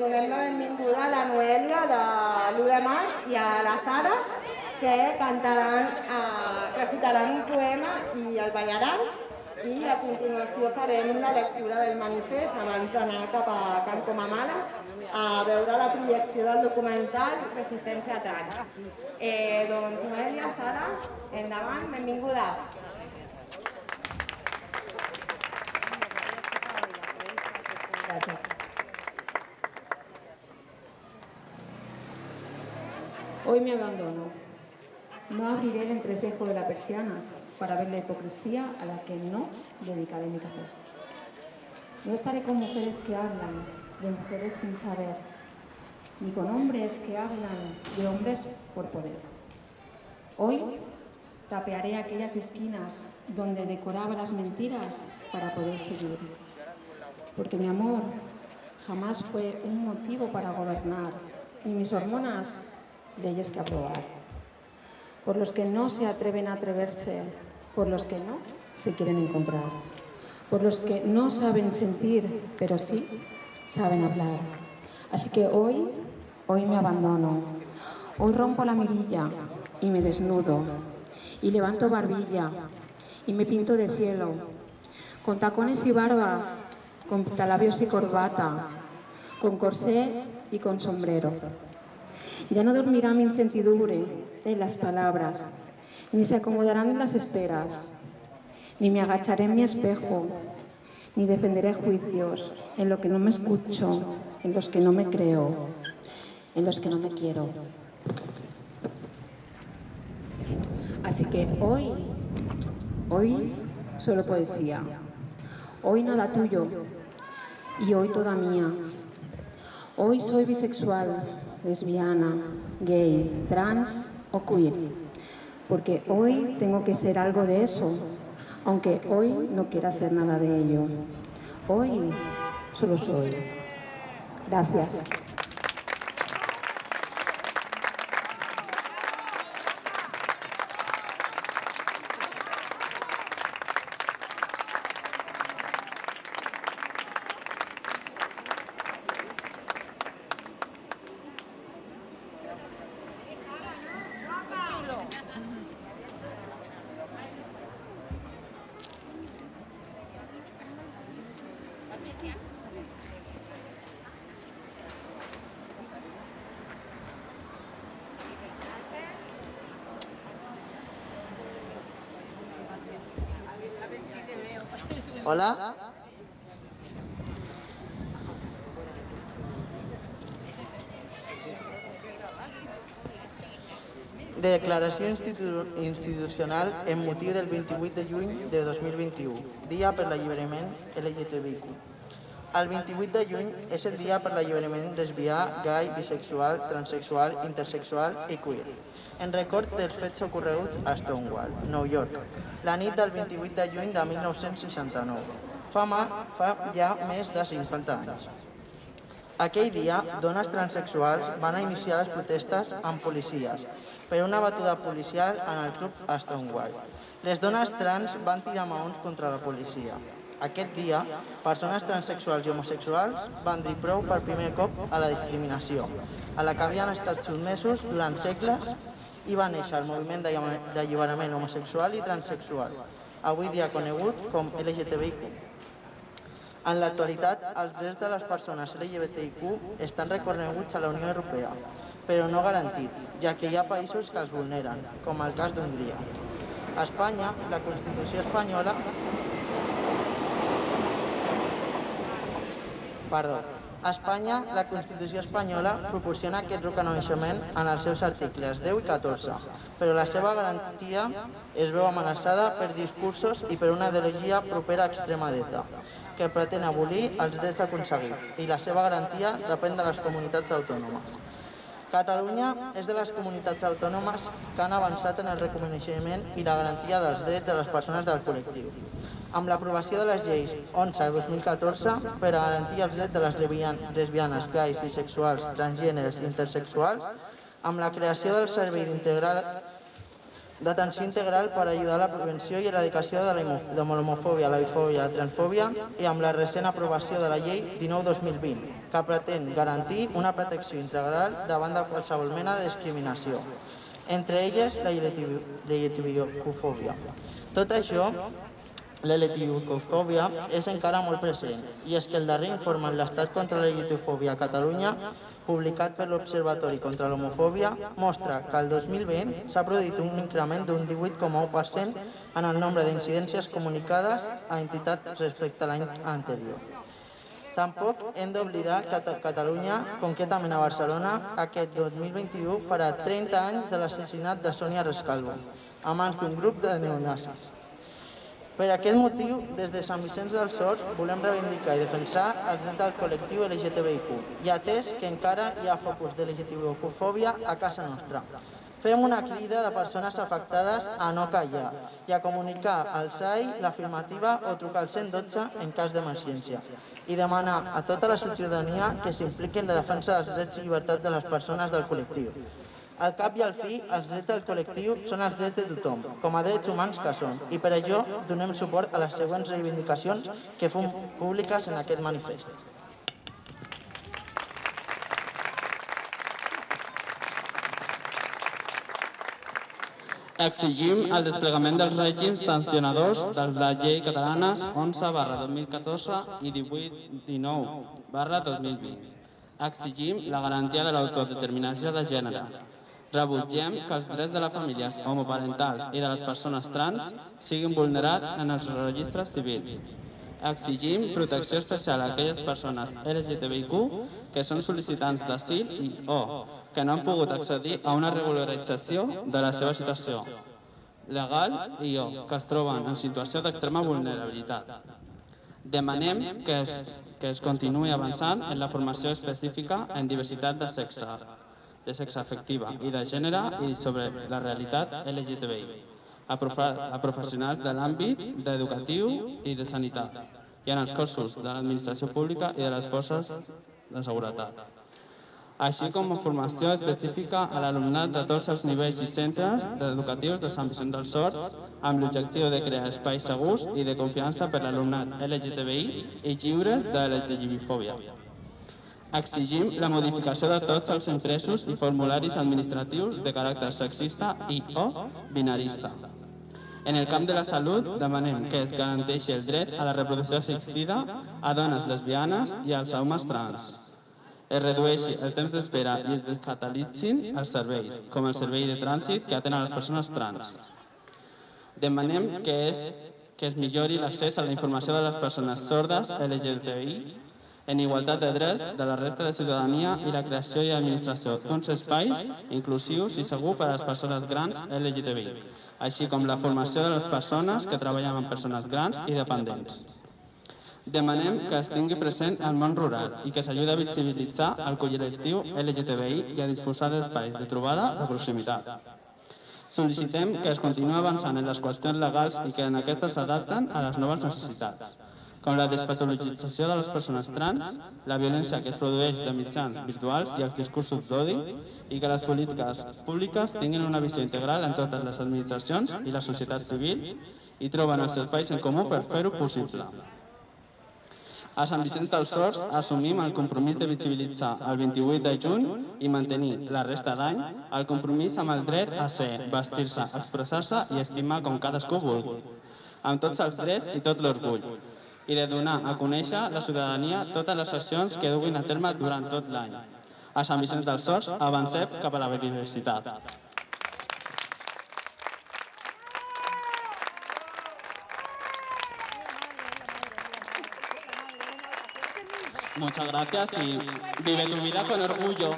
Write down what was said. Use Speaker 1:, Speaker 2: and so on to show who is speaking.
Speaker 1: donem la benvinguda a la Noèlia de l'1 de maig i a la Sara, que recitaran un poema i el ballaran, i a continuació farem una lectura del manifest abans d'anar cap a Can Comamala a veure la projecció del documental Resistència Trans. Doncs Noèlia, Sara, endavant, benvinguda.
Speaker 2: Gracias. Hoy me abandono. No abriré el entrecejo de la persiana para ver la hipocresía a la que no dedicaré mi café. No estaré con mujeres que hablan de mujeres sin saber, ni con hombres que hablan de hombres por poder. Hoy tapearé aquellas esquinas donde decoraba las mentiras para poder seguir. Porque mi amor jamás fue un motivo para gobernar, ni mis hormonas leyes que aprobar. Por los que no se atreven a atreverse, por los que no se quieren encontrar, por los que no saben sentir, pero sí saben hablar. Así que hoy me abandono, hoy rompo la mirilla y me desnudo, y levanto barbilla y me pinto de cielo, con tacones y barbas, con pintalabios y corbata, con corsé y con sombrero. Ya no dormirá mi incertidumbre en las palabras, ni se acomodarán en las esperas, ni me agacharé en mi espejo, ni defenderé juicios en lo que no me escucho, en los que no me creo, en los que no me quiero. Así que hoy solo poesía, hoy nada tuyo y hoy toda mía. Hoy soy bisexual, lesbiana, gay, trans o queer, porque hoy tengo que ser algo de eso, aunque hoy no quiera ser nada de ello. Hoy solo soy. Gracias.
Speaker 3: Hola. Declaració institucional en motiu del 28 de juny de 2021, Dia per l'Alliberament LGTBIQ. El 28 de juny és el dia per l'alliberament lesbià, gai, bisexual, transexual, intersexual i queer, en record dels fets ocorreguts a Stonewall, New York, la nit del 28 de juny de 1969, fa ja més de 50 anys. Aquell dia, dones transexuals van iniciar les protestes amb policies per una batuda policial en el club Stonewall. Les dones trans van tirar maons contra la policia. Aquest dia, persones transexuals i homosexuals van dir prou per primer cop a la discriminació, a la que havien estat sotmesos durant segles, i va néixer el moviment d'alliberament homosexual i transexual, avui dia conegut com LGTBIQ. En l'actualitat, els drets de les persones LGBTIQ estan reconeguts a la Unió Europea, però no garantits, ja que hi ha països que els vulneren, com el cas d'Hongria. A Espanya, la Constitució espanyola proporciona aquest reconeixement en els seus articles 10 i 14, però la seva garantia es veu amenaçada per discursos i per una ideologia propera a extrema dreta, que pretén abolir els drets aconseguits, i la seva garantia depèn de les comunitats autònomes. Catalunya és de les comunitats autònomes que han avançat en el reconeixement i la garantia dels drets de les persones del col·lectiu. Amb l'aprovació de les lleis 11/2014 per a garantir els drets de les lesbianes, gais, bisexuals, transgèneres i intersexuals, amb la creació del Servei d'atenció integral per ajudar a la prevenció i erradicació de l'homofòbia, la bifòbia i la transfòbia, i amb la recent aprovació de la llei 19/2020. que pretén garantir una protecció integral davant de qualsevol mena de discriminació, entre elles la LGTBI-fòbia. Tot això, la LGTBI-fòbia és encara molt present, i és que el darrer informe en l'estat contra la LGTBI-fòbia a Catalunya, publicat per l'Observatori contra l'Homofòbia, mostra que el 2020 s'ha produït un increment d'un 18,1% en el nombre d'incidències comunicades a entitats respecte a l'any anterior. Tampoc hem d'oblidar que a Catalunya, concretament a Barcelona, aquest 2021 farà 30 anys de l'assassinat de Sònia Rescalvo, a mans d'un grup de neonazis. Per aquest motiu, des de Sant Vicenç dels Horts volem reivindicar i defensar els drets del col·lectiu LGTBIQ, i atès que encara hi ha focus de LGTBIQ-fòbia a casa nostra. Fem una crida de persones afectades a no callar i a comunicar al SAI l'afirmativa o trucar al 112 en cas d'emergència, i demanar a tota la ciutadania que s'impliqui en la defensa dels drets i llibertats de les persones del col·lectiu. Al cap i al fi, els drets del col·lectiu són els drets de tothom, com a drets humans que són, i per això donem suport a les següents reivindicacions que fem públiques en aquest manifest.
Speaker 4: Exigim el desplegament dels règims sancionadors de les lleis catalanes 11/2014 i 18/19/2020. Exigim la garantia de l'autodeterminació de gènere. Rebutgem que els drets de les famílies homoparentals i de les persones trans siguin vulnerats en els registres civils. Exigim protecció especial a aquelles persones LGTBIQ que són sol·licitants d'asil i o que no han pogut accedir a una regularització de la seva situació legal i o que es troben en situació d'extrema vulnerabilitat. Demanem que es continuï avançant en la formació específica en diversitat de sexe afectiva i de gènere i sobre la realitat LGTBI a professionals de l'àmbit educatiu i de sanitat i en els cossos de l'administració pública i de les forces de seguretat, així com formació específica a l'alumnat de tots els nivells i centres educatius de Sant Vicenç dels Horts amb l'objectiu de crear espais segurs i de confiança per a l'alumnat LGTBI i lliures de LGTBI-fòbia. Exigim la modificació de tots els impresos i formularis administratius de caràcter sexista i o binarista. En el camp de la salut, demanem que es garanteixi el dret a la reproducció assistida a dones lesbianes i als homes trans. Es redueixi el temps d'espera i es descatalitzin els serveis, com el servei de trànsit que atén a les persones trans. Demanem que es millori l'accés a la informació de les persones sordes LGTBI en igualtat de drets de la resta de ciutadania i la creació i administració d'uns espais inclusius i segurs per a les persones grans LGTBI, així com la formació de les persones que treballen amb persones grans i dependents. Demanem que es tingui present el món rural i que s'ajudi a visibilitzar el col·lectiu LGTBI i a disposar d'espais de trobada de proximitat. Sol·licitem que es continuï avançant en les qüestions legals i que en aquestes s'adapten a les noves necessitats, com la despatologització de les persones trans, la violència que es produeix de mitjans virtuals i els discursos d'odi, i que les polítiques públiques tinguin una visió integral en totes les administracions i la societat civil i troben els espais en comú per fer-ho possible. A Sant Vicenç dels Horts assumim el compromís de visibilitzar el 28 de juny i mantenir la resta d'any el compromís amb el dret a ser, vestir-se, expressar-se i estimar com cadascú vulgui, amb tots els drets i tot l'orgull, i de donar a conèixer la ciutadania totes les accions que duguin a terme durant tot l'any. A Sant Vicenç dels Horts avancem cap a la biodiversitat. Muchas gracias y vive tu vida con orgullo.